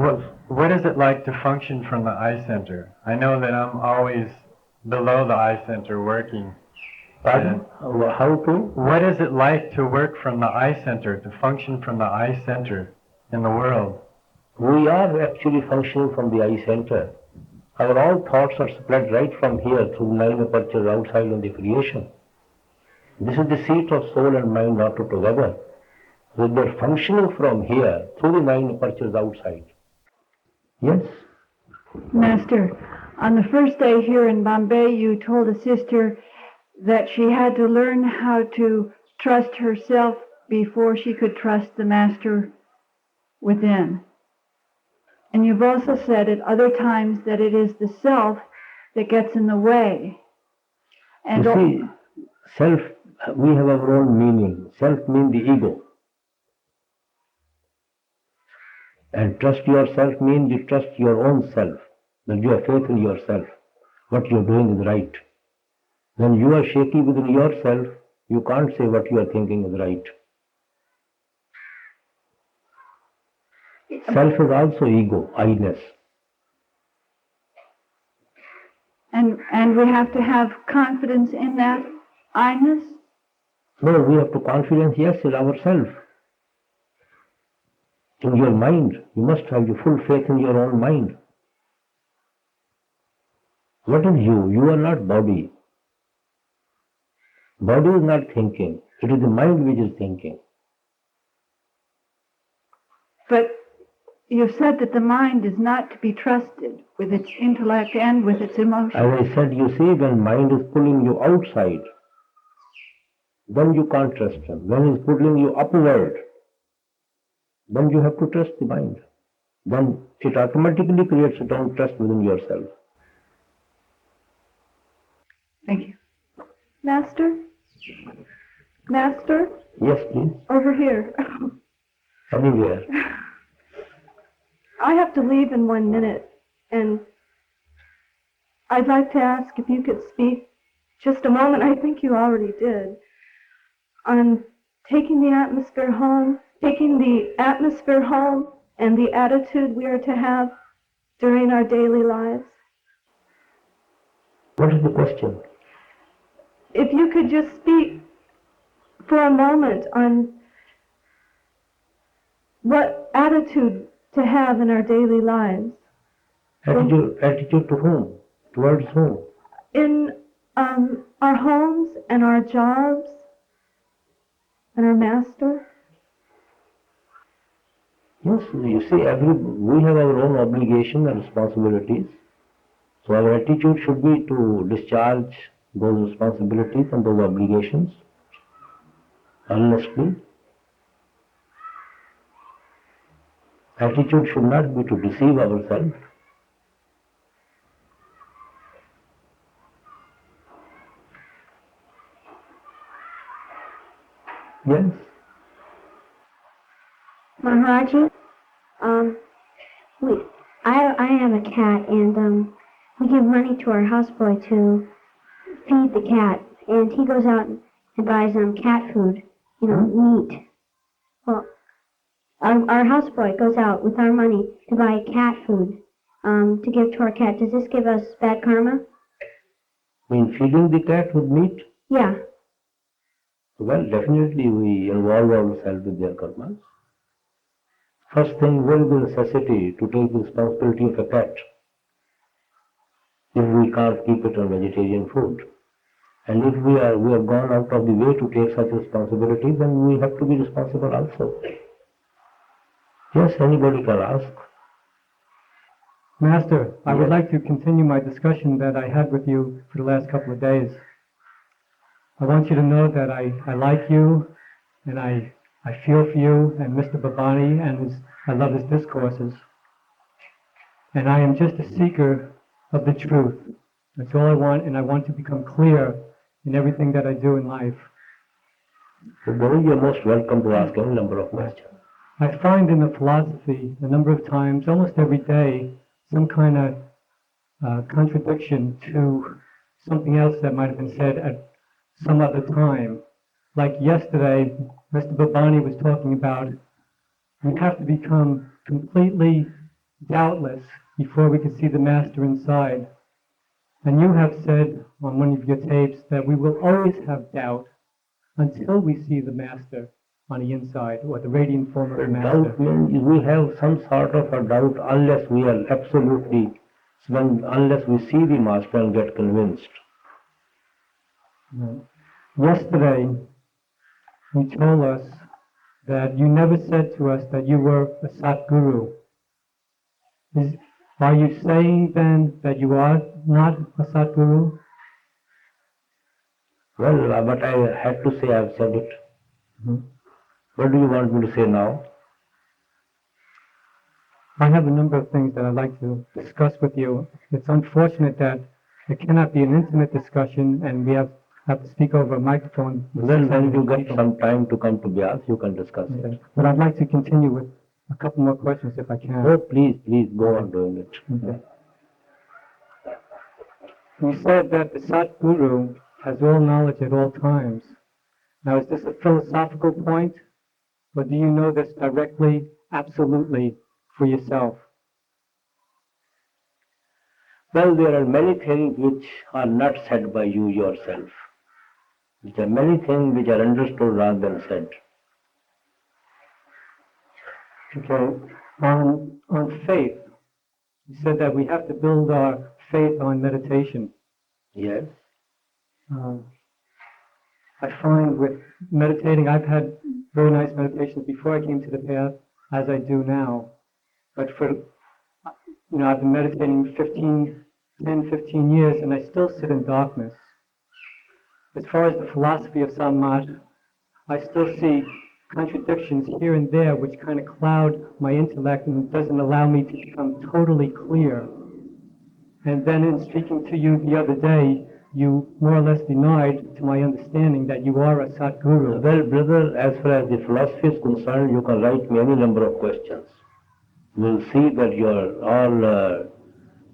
What is it like to function from the eye center? I know that I'm always below the eye center working. Pardon? How to? What is it like to work from the eye center, to function from the eye center in the world? We are actually functioning from the eye center. Our all thoughts are spread right from here through 9 apertures outside in the creation. This is the seat of soul and mind not together. So they're functioning from here through the 9 apertures outside. Yes? Master, on the first day here in Bombay, you told a sister that she had to learn how to trust herself before she could trust the Master within. And you've also said at other times that it is the self that gets in the way. And you see, self, we have our own meaning. Self means the ego. And trust yourself means you trust your own self, that you have faith in yourself, what you are doing is right. When you are shaky within yourself, you can't say what you are thinking is right. Self is also ego, I-ness. And we have to have confidence in that I-ness? No, we have to confidence, yes, in ourselves. In your mind, you must have your full faith in your own mind. What is you? You are not body. Body is not thinking. It is the mind which is thinking. But you've said that the mind is not to be trusted with its intellect and with its emotions. As I said, you see, when mind is pulling you outside, then you can't trust him. When he's pulling you upward, then you have to trust the mind. Then it automatically creates a own trust within yourself. Thank you. Master? Master? Yes, please. Over here. Anywhere. I have to leave in 1 minute, and I'd like to ask if you could speak just a moment, I think you already did, on taking the atmosphere home and the attitude we are to have during our daily lives. What is the question? If you could just speak for a moment on what attitude to have in our daily lives. Attitude to whom? Towards whom? In our homes and our jobs and our master. Yes, you see, we have our own obligations and responsibilities. So our attitude should be to discharge those responsibilities and those obligations honestly. Attitude should not be to deceive ourselves. Yes. Maharaji, I have a cat, and we give money to our houseboy to feed the cat, and he goes out and buys cat food, meat. Well, our houseboy goes out with our money to buy cat food to give to our cat. Does this give us bad karma? Mean feeding the cat with meat? Yeah. Well, definitely we involve ourselves with their karmas. First thing, what is the necessity to take the responsibility of a cat if we can't keep it on vegetarian food? And if we have gone out of the way to take such responsibility, then we have to be responsible also. Yes, anybody can ask. Master, I would like to continue my discussion that I had with you for the last couple of days. I want you to know that I like you, and I feel for you and Mr. Babani, and I love his discourses. and I am just a seeker of the truth. That's all I want, and I want to become clear in everything that I do in life. So Guru, you're most welcome to ask any number of questions. I find in the philosophy a number of times, almost every day, some kind of contradiction to something else that might have been said at some other time. Like yesterday, Mr. Babani was talking about we have to become completely doubtless before we can see the Master inside. And you have said on one of your tapes that we will always have doubt until we see the Master on the inside, or the radiant form of the Master. Doubt means we have some sort of a doubt unless we are absolutely, unless we see the Master and get convinced. Yesterday, you told us that you never said to us that you were a Satguru. Are you saying then that you are not a Satguru? Well, but I had to say I've said it. What do you want me to say now? I have a number of things that I'd like to discuss with you. It's unfortunate that it cannot be an intimate discussion and we have to speak over a microphone. Well, when you get some time to come to Bias, you can discuss it. But I'd like to continue with a couple more questions if I can. Oh, please go on doing it. Okay. You said that the Satguru has all knowledge at all times. Now, is this a philosophical point, or do you know this directly, absolutely, for yourself? Well, there are many things which are not said by you yourself. There are many things which are understood rather than said. Okay. On faith, you said that we have to build our faith on meditation. Yes. I find with meditating, I've had very nice meditations before I came to the path, as I do now. But I've been meditating 10, 15 years, and I still sit in darkness. As far as the philosophy of Samat, I still see contradictions here and there which kind of cloud my intellect and doesn't allow me to become totally clear. And then in speaking to you the other day, you more or less denied, to my understanding, that you are a Satguru. Well, brother, as far as the philosophy is concerned, you can write me any number of questions. You will see that your all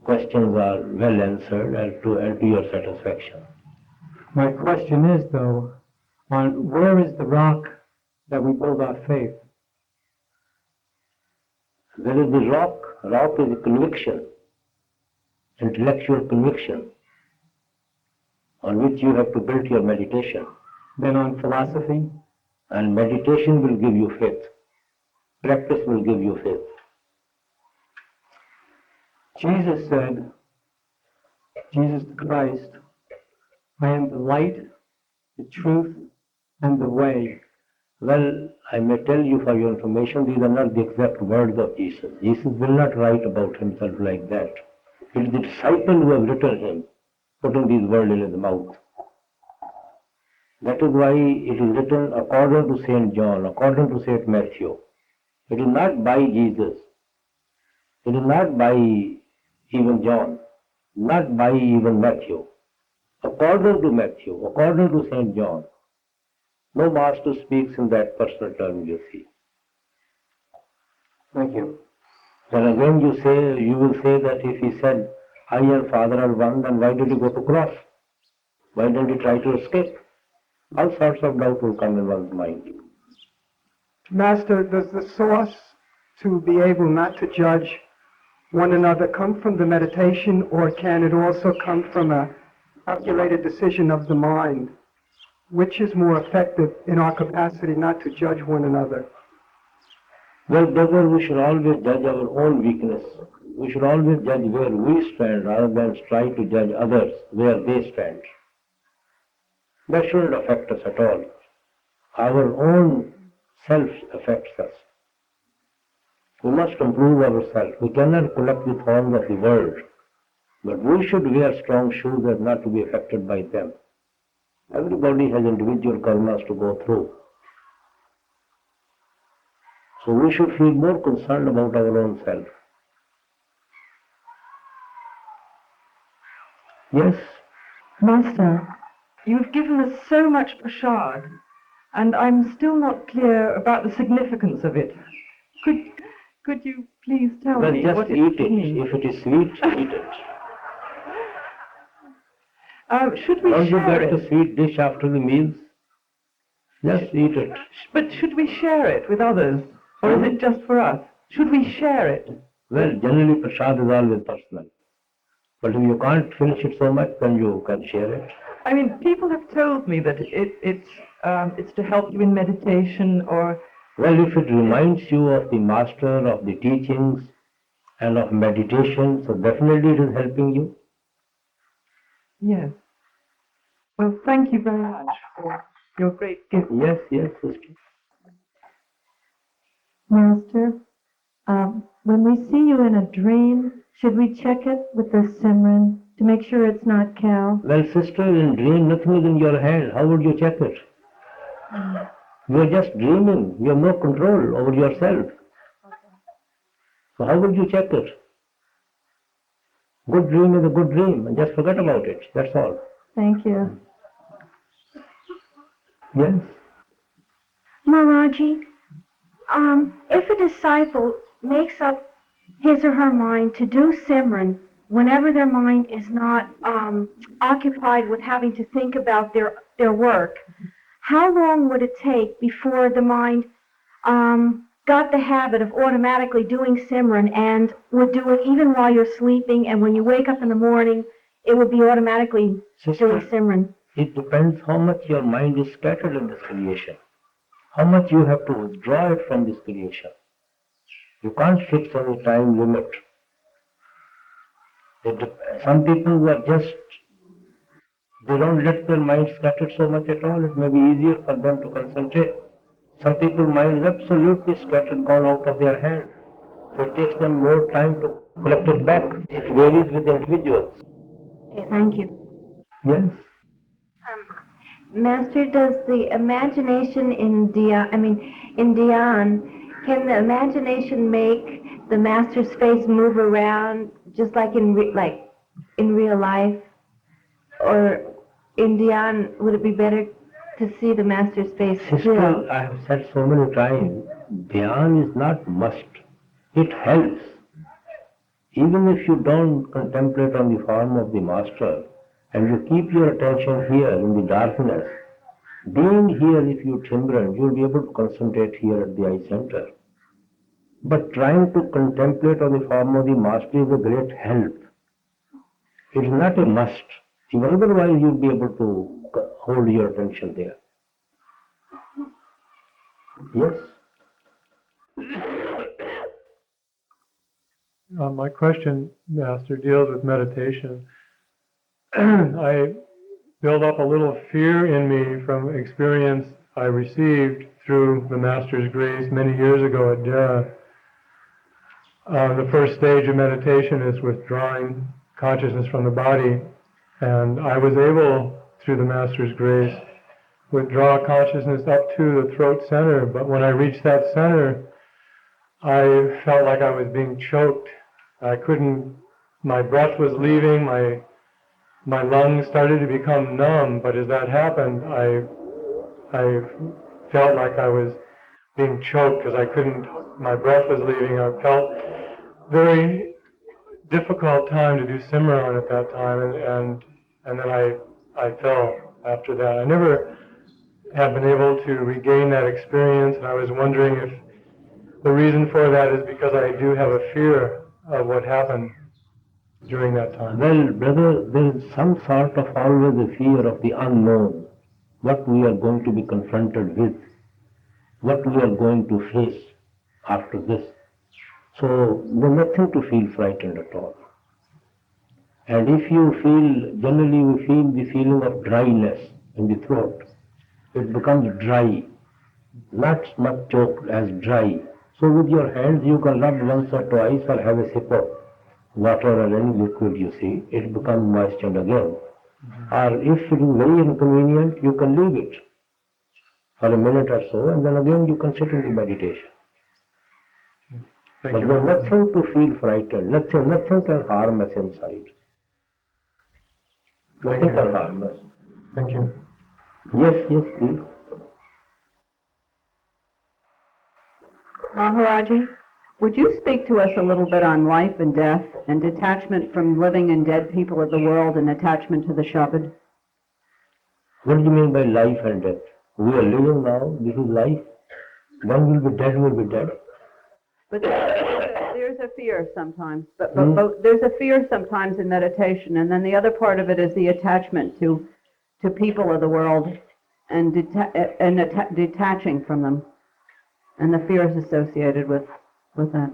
questions are well answered and to your satisfaction. My question is, though, on where is the rock that we build our faith? There is the rock. Rock is a conviction, intellectual conviction, on which you have to build your meditation. Then on philosophy? And meditation will give you faith. Practice will give you faith. Jesus said, Jesus Christ, I am the light, the truth, and the way. Well, I may tell you for your information, these are not the exact words of Jesus. Jesus will not write about himself like that. It is the disciple who have written him, putting these words in his mouth. That is why it is written according to St. John, according to St. Matthew. It is not by Jesus. It is not by even John, not by even Matthew. According to Matthew, according to St. John. No master speaks in that personal term, you see. Thank you. Then again you will say that if he said, I and Father are one, then why did he go to cross? Why didn't he try to escape? All sorts of doubt will come in one's mind. Master, does the source to be able not to judge one another come from the meditation, or can it also come from a calculated decision of the mind? Which is more effective in our capacity not to judge one another? Well, brother, we should always judge our own weakness. We should always judge where we stand rather than try to judge others where they stand. That shouldn't affect us at all. Our own self affects us. We must improve ourselves. We cannot collect the thorns of the world, but we should wear strong shoes as not to be affected by them. Everybody has individual karmas to go through. So we should feel more concerned about our own self. Yes. Master, you've given us so much prasad, and I'm still not clear about the significance of it. Could you please tell Well, me just what eat it. means? If it is sweet, eat it. Should we Don't you share get it? the sweet dish after the meals? Just eat it. But should we share it with others, or is it just for us? Should we share it? Well, generally prasad is always personal. But if you can't finish it so much, then you can share it. I mean, people have told me that it's to help you in meditation or... Well, if it reminds you of the master, of the teachings, and of meditation, so definitely it is helping you. Yes. Well, thank you very much for your great gift. Yes, yes, sister. Master, when we see you in a dream, should we check it with the Simran to make sure it's not cow? Well, sister, in dream nothing is in your hand. How would you check it? You are just dreaming. You have no control over yourself. So how would you check it? Good dream is a good dream, and just forget about it. That's all. Thank you. Yes. Maharaji, if a disciple makes up his or her mind to do Simran whenever their mind is not occupied with having to think about their work, how long would it take before the mind got the habit of automatically doing Simran and would do it even while you're sleeping, and when you wake up in the morning, it would be automatically doing Simran? It depends how much your mind is scattered in this creation. How much you have to withdraw it from this creation. You can't fix any time limit. Some people who are just, they don't let their mind scatter so much at all. It may be easier for them to concentrate. Some people's mind is absolutely scattered, gone out of their hand. So it takes them more time to collect it back. It varies with individuals. Okay, thank you. Yes. Master, does the imagination in Dhyan, can the imagination make the Master's face move around just like in real life? Or in Dhyan, would it be better to see the Master's face still? Sister, I have said so many times, Dhyan is not must. It helps. Even if you don't contemplate on the form of the Master, and you keep your attention here in the darkness, being here, if you Simran, you will be able to concentrate here at the eye center. But trying to contemplate on the form of the Master is a great help. It is not a must. Even otherwise you will be able to hold your attention there. Yes? My question, Master, deals with meditation. I build up a little fear in me from experience I received through the Master's grace many years ago at Dera. The first stage of meditation is withdrawing consciousness from the body, and I was able, through the Master's grace, withdraw consciousness up to the throat center, but when I reached that center, I felt like I was being choked. I couldn't, my breath was leaving, my lungs started to become numb, but as that happened, I felt like I was being choked because I couldn't, my breath was leaving. I felt very difficult time to do Simran at that time, and then I fell after that. I never have been able to regain that experience, and I was wondering if the reason for that is because I do have a fear of what happened during that time. Well, brother, there is some sort of always a fear of the unknown, what we are going to be confronted with, what we are going to face after this. So there's nothing to feel frightened at all. And if you feel, generally you feel the feeling of dryness in the throat, it becomes dry, not much choked as dry. So with your hands you can rub once or twice or have a sip of water or any liquid you see, it becomes moistened again. Or if it is very inconvenient, you can leave it for a minute or so, and then again you can sit in the meditation. But there's nothing to feel frightened, nothing can harm us inside. Nothing can harm us. Thank you. Yes, yes, please. Maharaji, would you speak to us a little bit on life and death and detachment from living and dead people of the world and attachment to the Shabad? What do you mean by life and death? We are living now, this is life. One will be dead, will be dead. But there's a fear sometimes. But there's a fear sometimes in meditation, and then the other part of it is the attachment to people of the world and detaching from them, and the fears associated with that.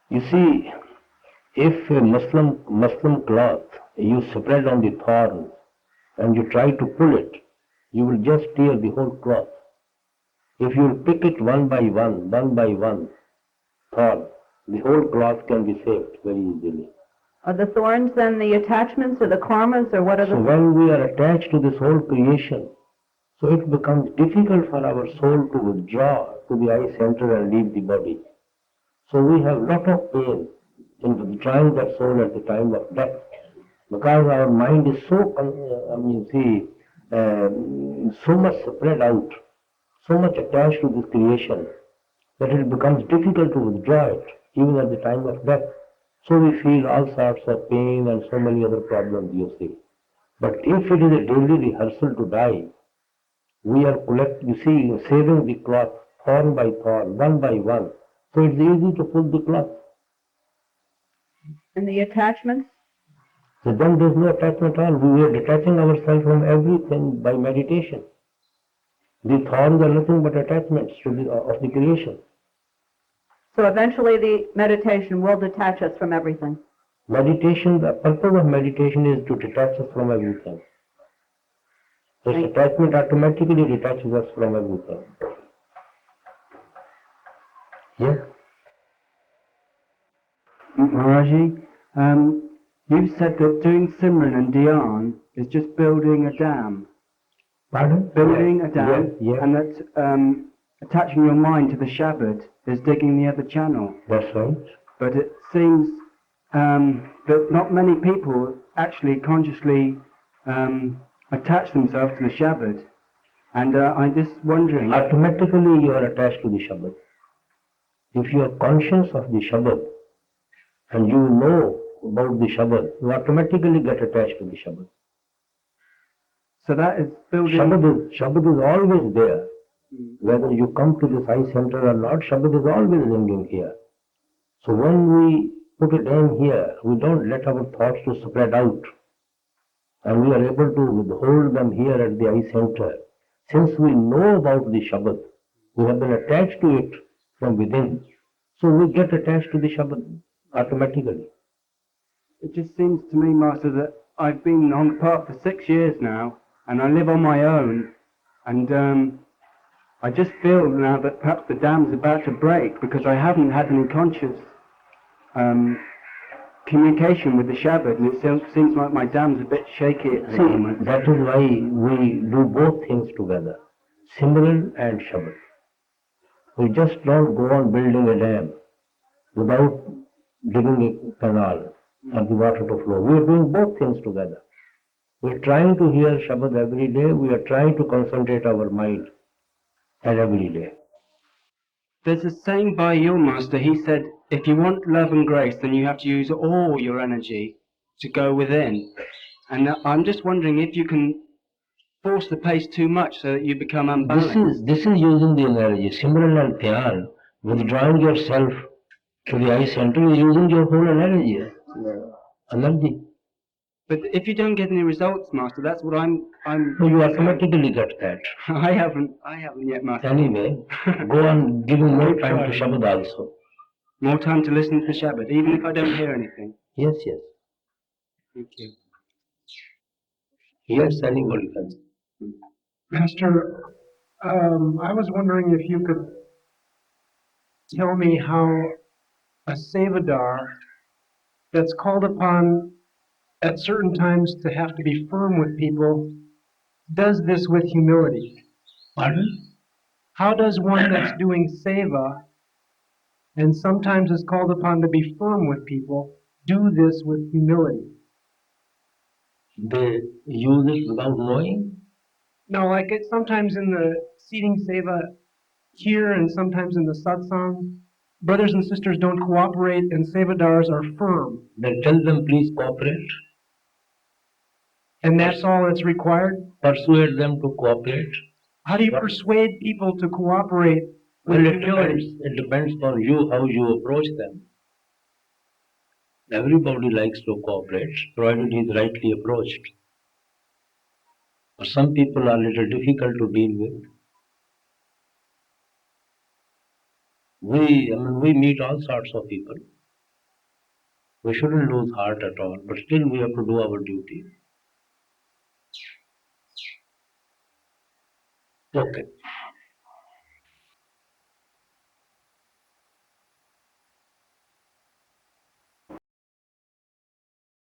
You see, if a Muslim cloth you spread on the thorn and you try to pull it, you will just tear the whole cloth. If you pick it one by one thorn, the whole cloth can be saved very easily. Are the thorns then the attachments or the karmas, or what are the... So when we are attached to this whole creation, so it becomes difficult for our soul to withdraw to the eye center and leave the body. So we have lot of pain in withdrawing that soul at the time of death, because our mind is so, so much spread out, so much attached to this creation, that it becomes difficult to withdraw it, even at the time of death. So we feel all sorts of pain and so many other problems, you see. But if it is a daily rehearsal to die, we are saving the cloth thorn by thorn, one by one. So it's easy to pull the cloth. And the attachments? So then there's no attachment at all. We are detaching ourselves from everything by meditation. The thorns are nothing but attachments of the creation. So eventually the meditation will detach us from everything. Meditation, the purpose of meditation is to detach us from everything. This attachment automatically detaches us from everything. Yeah? Maharaji, you've said that doing Simran and Dhyan is just building a dam. Pardon? Building a dam, yeah. And that attaching your mind to the Shabad is digging the other channel. That's right. But it seems that not many people actually consciously attach themselves to the Shabad. And I'm just wondering... Automatically you are attached to the Shabad. If you are conscious of the Shabad and you know about the Shabad, you automatically get attached to the Shabad. So that is building... Shabad is always there. Whether you come to this eye center or not, Shabad is always ringing here. So when we put it in here, we don't let our thoughts to spread out. And we are able to withhold them here at the eye center. Since we know about the Shabad, we have been attached to it from within. So we get attached to the Shabad automatically. It just seems to me, Master, that I've been on the path for 6 years now, and I live on my own, and I just feel now that perhaps the dam's about to break because I haven't had any conscious communication with the Shabad, and it seems like my dam's a bit shaky at the moment. That is why we do both things together, Simran and Shabad. We just don't go on building a dam without digging a canal and the water to flow. We are doing both things together. We are trying to hear Shabad every day. We are trying to concentrate our mind every day. There's a saying by your master, he said, if you want love and grace, then you have to use all your energy to go within. And I'm just wondering if you can force the pace too much so that you become unbalanced. This is using the energy. Simran and Dhyan, withdrawing yourself to the eye center is using your whole energy. But if you don't get any results, Master, that's what I'm you automatically get that. I haven't yet, Master. Anyway, go on giving more time to Shabad also. More time to listen to the Shabad, even if I don't hear anything. Yes, yes. Thank you. Yes, anybody can. Master, I was wondering if you could tell me how a Sevadar that's called upon at certain times to have to be firm with people does this with humility. Pardon? How does one that's doing seva and sometimes is called upon to be firm with people do this with humility? they use it without knowing? No, like it sometimes in the seating seva here and sometimes in the satsang, brothers and sisters don't cooperate and sevadars are firm. Then tell them, please cooperate. And that's all that's required? Persuade them to cooperate. How do you persuade people to cooperate with Well, humility? it depends on you, how you approach them. Everybody likes to cooperate, provided he is rightly approached. But some people are a little difficult to deal with. We meet all sorts of people. We shouldn't lose heart at all, but still we have to do our duty. Okay.